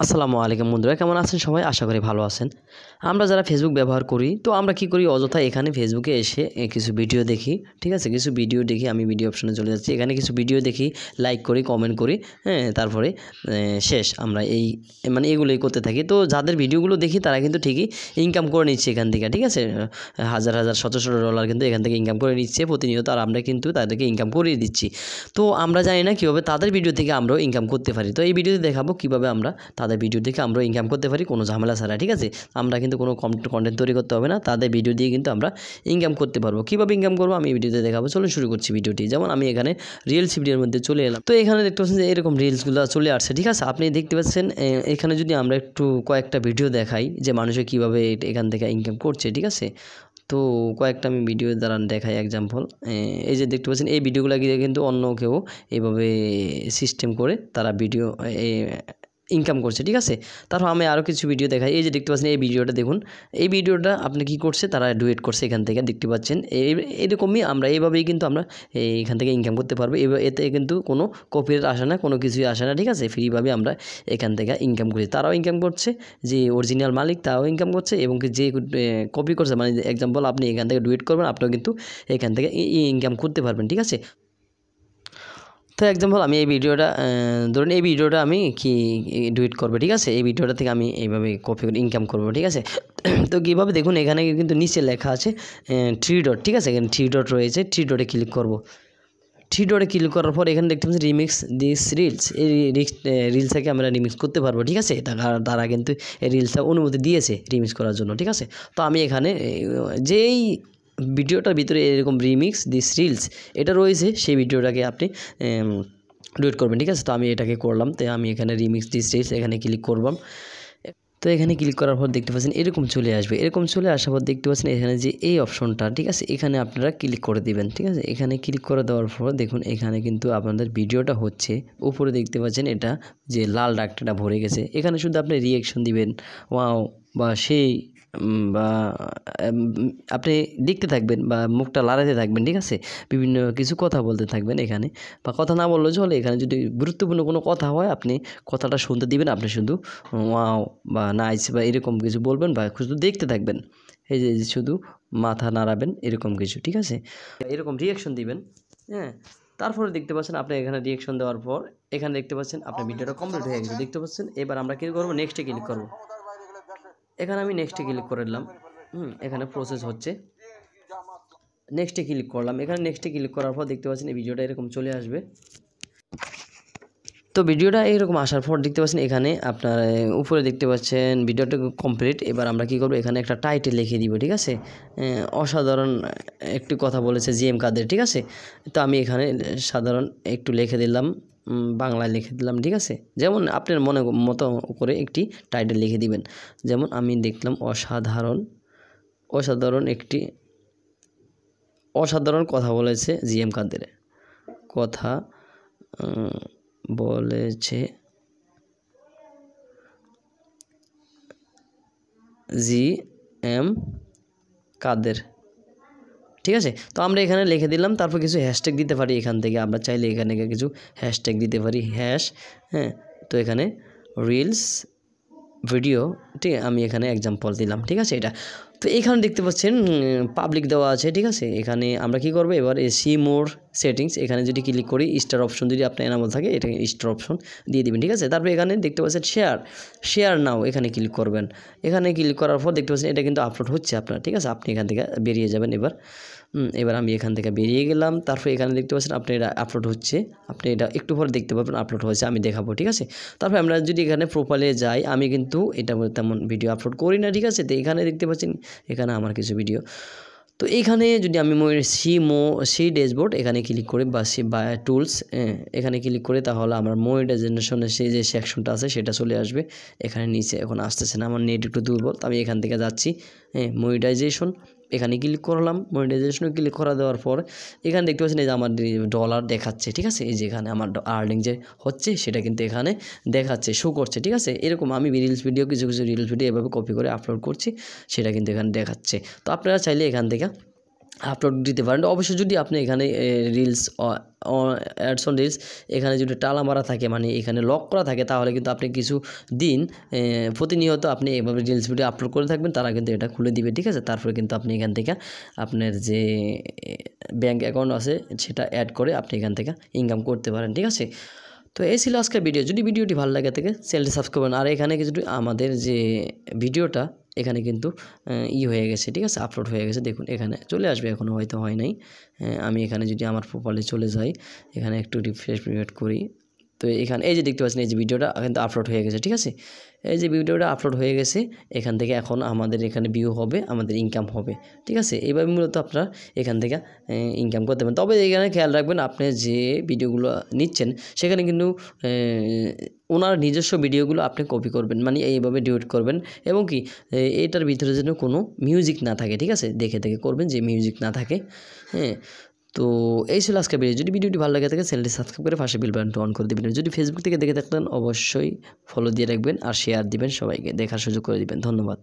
আসসালামু আলাইকুম বন্ধুরা, কেমন আছেন সবাই? আশা করি ভালো আছেন। আমরা যারা ফেসবুক ব্যবহার করি, তো আমরা কি করি, অযথা এখানে ফেসবুকে এসে কিছু ভিডিও দেখি, ঠিক আছে? কিছু ভিডিও দেখি, আমি ভিডিও অপশনে চলে যাচ্ছি। এখানে কিছু ভিডিও দেখি, লাইক করি, কমেন্ট করি, হ্যাঁ? তারপরে শেষ। আমরা মানে এগুলোই করতে থাকি। তো যাদের ভিডিওগুলো দেখি তারা কিন্তু ঠিকই ইনকাম করে নিচ্ছে এখান থেকে, ঠিক আছে? হাজার হাজার শত শত ডলার কিন্তু এখান থেকে ইনকাম করে নিচ্ছে প্রতিনিয়ত, আর আমরা কিন্তু তাদেরকে ইনকাম করিয়ে দিচ্ছি। তো আমরা জানি না কীভাবে তাদের ভিডিও থেকে আমরাও ইনকাম করতে পারি। তো এই ভিডিওতে দেখাবো কীভাবে আমরা তাদের ভিডিও দেখে আমরাও ইনকাম করতে পারি কোনো ঝামেলা ছাড়া, ঠিক আছে? আমরা কিন্তু কোনো কন্টেন্ট তৈরি করতে হবে না, তাদের ভিডিও দিয়ে কিন্তু আমরা ইনকাম করতে পারবো। কীভাবে ইনকাম করবো আমি এই ভিডিওতে দেখাবো। চলুন শুরু করছি ভিডিওটি। যেমন আমি এখানে রিলস ভিডিওর মধ্যে চলে এলাম। তো এখানে দেখতে পাচ্ছেন যে এরকম রিলসগুলো চলে আসছে, ঠিক আছে? আপনি দেখতে পাচ্ছেন এখানে যদি আমরা একটু কয়েকটা ভিডিও দেখাই যে মানুষে কীভাবে এখান থেকে ইনকাম করছে, ঠিক আছে? তো কয়েকটা আমি ভিডিও দ্বারা দেখাই এক্সাম্পল। এই যে দেখতে পাচ্ছেন এই ভিডিওগুলো গিয়ে কিন্তু অন্য কেউ এইভাবে সিস্টেম করে তারা ভিডিও ইনকাম করছে, ঠিক আছে? তারপর আমি আরও কিছু ভিডিও দেখাই। এই যে দেখতে পাচ্ছেন এই ভিডিওটা দেখুন। এই ভিডিওটা আপনি কি করছে, তারা ডুয়েট করছে এখান থেকে দেখতে পাচ্ছেন। এরকমই আমরা এইভাবেই কিন্তু আমরা এখান থেকে ইনকাম করতে পারবো। এতে কিন্তু কোনো কপিরাইট আসে না, কোনো কিছুই আসে না, ঠিক আছে? ফ্রিভাবে আমরা এখান থেকে ইনকাম করি। তারাও ইনকাম করছে, যে অরিজিনাল মালিক তারাও ইনকাম করছে, এবং যে কপি করছে, মানে এক্সাম্পল আপনি এখান থেকে ডুয়েট করবেন, আপনিও কিন্তু এখান থেকে ইনকাম করতে পারবেন, ঠিক আছে? তো এক্সাম্পল আমি এই ভিডিওটা ধরুন এই ভিডিওটা আমি ডুয়েট করবো, ঠিক আছে? এই ভিডিওটা থেকে আমি এইভাবে কপি করে ইনকাম করবো, ঠিক আছে? তো কীভাবে দেখুন, এখানে কিন্তু নিচে লেখা আছে 3 ডট, ঠিক আছে? এখানে 3 ডট রয়েছে, 3 ডটে ক্লিক করবো। 3 ডটে ক্লিক করার পর এখানে দেখতে পাচ্ছি রিমিক্স দিস রিলস। এই রিলসটাকে আমরা রিমিক্স করতে পারবো, ঠিক আছে? তারা কিন্তু এই রিলসটা অনুমতি দিয়েছে রিমিক্স করার জন্য, ঠিক আছে? তো আমি এখানে যেই ভিডিওটার ভিতরে এরকম রিমিক্স দিস রিলস এটা রয়েছে, সেই ভিডিওটাকে আপনি ডুয়েট করবেন, ঠিক আছে? তো আমি এটাকে করলাম। তো আমি এখানে রিমিক্স দিস রিলস এখানে ক্লিক করলাম। তো এখানে ক্লিক করার পর দেখতে পাচ্ছেন এরকম চলে আসবে। এরকম চলে আসার পর দেখতে পাচ্ছেন এখানে যে এই অপশনটা, ঠিক আছে? এখানে আপনারা ক্লিক করে দিবেন, ঠিক আছে? এখানে ক্লিক করে দেওয়ার পর দেখুন এখানে কিন্তু আপনাদের ভিডিওটা হচ্ছে। উপরে দেখতে পাচ্ছেন এটা যে লাল ডাকটা ভরে গেছে। এখানে শুধু আপনি রিঅ্যাকশন দিবেন, ওয়াও বা সেই বা আপনি দেখতে থাকবেন বা মুখটা লড়াতে থাকবেন, ঠিক আছে? বিভিন্ন কিছু কথা বলতে থাকবেন এখানে, বা কথা না বললেও চলে। এখানে যদি গুরুত্বপূর্ণ কোনো কথা হয় আপনি কথাটা শুনতে দিবেন, আপনি শুধু ওয়াও বা নাইস বা এরকম কিছু বলবেন, বা শুধু দেখতে থাকবেন। এই যে শুধু মাথা নাড়াবেন এরকম কিছু, ঠিক আছে? এরকম রিঅ্যাকশন দিবেন, হ্যাঁ? তারপরে দেখতে পাচ্ছেন আপনি এখানে রিঅ্যাকশন দেওয়ার পর এখানে দেখতে পাচ্ছেন আপনার ভিডিওটা কমপ্লিট হয়ে গেছে, দেখতে পাচ্ছেন। এবার আমরা কি করব, নেক্সটে ক্লিক করব। এখানে আমি নেক্সটে ক্লিক করে দিলাম। এখানে প্রসেস হচ্ছে, নেক্সটে ক্লিক করলাম। এখানে নেক্সটে ক্লিক করার পর দেখতে পাচ্ছেন এই ভিডিওটা এরকম চলে আসবে। তো ভিডিওটা এরকম আসার পর দেখতে পাচ্ছেন এখানে আপনার উপরে দেখতে পাচ্ছেন ভিডিওটা কমপ্লিট। এবার আমরা কি করব, এখানে একটা টাইটেল লিখে দিব, ঠিক আছে? অসাধারণ একটি কথা বলেছে জিএম কাদের, ঠিক আছে? তো আমি এখানে সাধারণ একটু লিখে দিলাম, বাংলায় লিখে দিলাম, ঠিক আছে? যেমন আপনার মনে মতো করে একটি টাইটেল লিখে দিবেন। যেমন আমি দেখলাম অসাধারণ কথা বলেছে জিএম কাদের, কথা বলেছে জিএম কাদের, ঠিক আছে? তো আমরা এখানে লিখে দিলাম। তারপর কিছু হ্যাশট্যাগ দিতে পারি এখান থেকে, আমরা চাইলে এখানে কিছু হ্যাশট্যাগ দিতে পারি, হ্যাঁ? তো এখানে রিলস ভিডিও, ঠিক আমি এখানে এক্সাম্পল দিলাম, ঠিক আছে? এটা তো এখানে দেখতে পাচ্ছেন পাবলিক দেওয়া আছে, ঠিক আছে? এখানে আমরা কি করব, এবার সি মোর সেটিংস এখানে যদি ক্লিক করি, স্টার অপশন যদি আপনার এনাবল থাকে এটা স্টার অপশন দিয়ে দিবেন, ঠিক আছে? তারপর এখানে দেখতে পাচ্ছেন শেয়ার নাও, এখানে ক্লিক করবেন। এখানে ক্লিক করার পর দেখতে পাচ্ছেন এটা কিন্তু আপলোড হচ্ছে আপনার, ঠিক আছে? আপনি এখান থেকে বেরিয়ে যাবেন। এবার আমি এখান থেকে বেরিয়ে গেলাম। তারপর এখানে দেখতে পাচ্ছেন আপনি এটা আপলোড হচ্ছে, আপনি এটা একটু পরে দেখতে পাবেন আপলোড হয়েছে, আমি দেখাবো, ঠিক আছে? তারপর আমরা যদি এখানে প্রোফাইলে যাই, আমি কিন্তু এটা তেমন ভিডিও আপলোড করি না, ঠিক আছে? তো এখানে দেখতে পাচ্ছেন এখানে আমার কিছু ভিডিও। তো এইখানে যদি আমি সি ড্যাশবোর্ড এখানে ক্লিক করি, বা টুলস এখানে ক্লিক করে, তাহলে আমার মনিটাইজেশনের সেই যে সেকশনটা আছে সেটা চলে আসবে। এখানে নিচে এখন আসতেছে না, আমার নেট একটু দুর্বল, তো আমি এখান থেকে যাচ্ছি। মনিটাইজেশন এখানে ক্লিক করলাম। মনিটাইজেশনে ক্লিক করা দেওয়ার পর এখানে দেখতে পাচ্ছেন এই যে আমার ডলার দেখাচ্ছে, ঠিক আছে? এই যে এখানে আমার আর্নিং যে হচ্ছে সেটা কিন্তু এখানে দেখাচ্ছে, শো করছে, ঠিক আছে? এরকম আমি কিছু রিলস ভিডিও এভাবে কপি করে আপলোড করছি, সেটা কিন্তু এখানে দেখাচ্ছে। তো আপনারা চাইলে এখান থেকে আপলোড দিতে পারেন। অবশ্যই যদি আপনি এখানে রিলস অ্যাডস অন রিলস এখানে যদি টালা মারা থাকে, মানে এখানে লক করা থাকে, তাহলে কিন্তু আপনি কিছু দিন প্রতিনিয়ত আপনি এভাবে রিলস ভিডিও আপলোড করে থাকবেন, তারা কিন্তু এটা খুলে দিবে, ঠিক আছে। তারপরে কিন্তু আপনি এখান থেকে আপনার যে ব্যাঙ্ক অ্যাকাউন্ট আছে সেটা অ্যাড করে আপনি এখান থেকে ইনকাম করতে পারেন, ঠিক আছে। তো এই ছিল আজকের ভিডিও। যদি ভিডিওটি ভালো লাগে থাকে চ্যানেলটি সাবস্ক্রাইব করুন। আর এখানে কিছু আমাদের যে ভিডিওটা এখানে কিন্তু হয়ে গেছে, ঠিক আছে, আপলোড হয়ে গেছে। দেখুন এখানে চলে আসবে, এখনও হয়তো হয় নাই। আমি এখানে যদি আমার প্রোফাইলে চলে যাই, এখানে একটু রিফ্রেশ করি, তো এখানে এই যে দেখতে পাচ্ছেন এই যে ভিডিওটা কিন্তু আপলোড হয়ে গেছে, ঠিক আছে। এই যে ভিডিওটা আপলোড হয়ে গেছে, এখান থেকে এখন আমাদের এখানে ভিউ হবে, আমাদের ইনকাম হবে, ঠিক আছে। এইভাবে মূলত আপনারা এখান থেকে ইনকাম করতে পারেন। তবে এখানে খেয়াল রাখবেন, আপনি যে ভিডিওগুলো নিচ্ছেন সেখানে কিন্তু ওনার নিজস্ব ভিডিওগুলো আপনি কপি করবেন, মানে এইভাবে ডিলিট করবেন, এবং কি এটার ভিতরে যেন কোনো মিউজিক না থাকে, ঠিক আছে। দেখে দেখে করবেন যে মিউজিক না থাকে, হ্যাঁ। তো এই ছিল আজকের ভিডিও। যদি ভিডিওটি ভালো লাগে থাকে চ্যানেলটি সাবস্ক্রাইব করে পাশে বেল বাটনটি অন করে দিবেন। যদি ফেসবুক থেকে দেখে থাকতেন অবশ্যই ফলো দিয়ে রাখবেন আর শেয়ার দিবেন, সবাইকে দেখার সুযোগ করে দিবেন। ধন্যবাদ।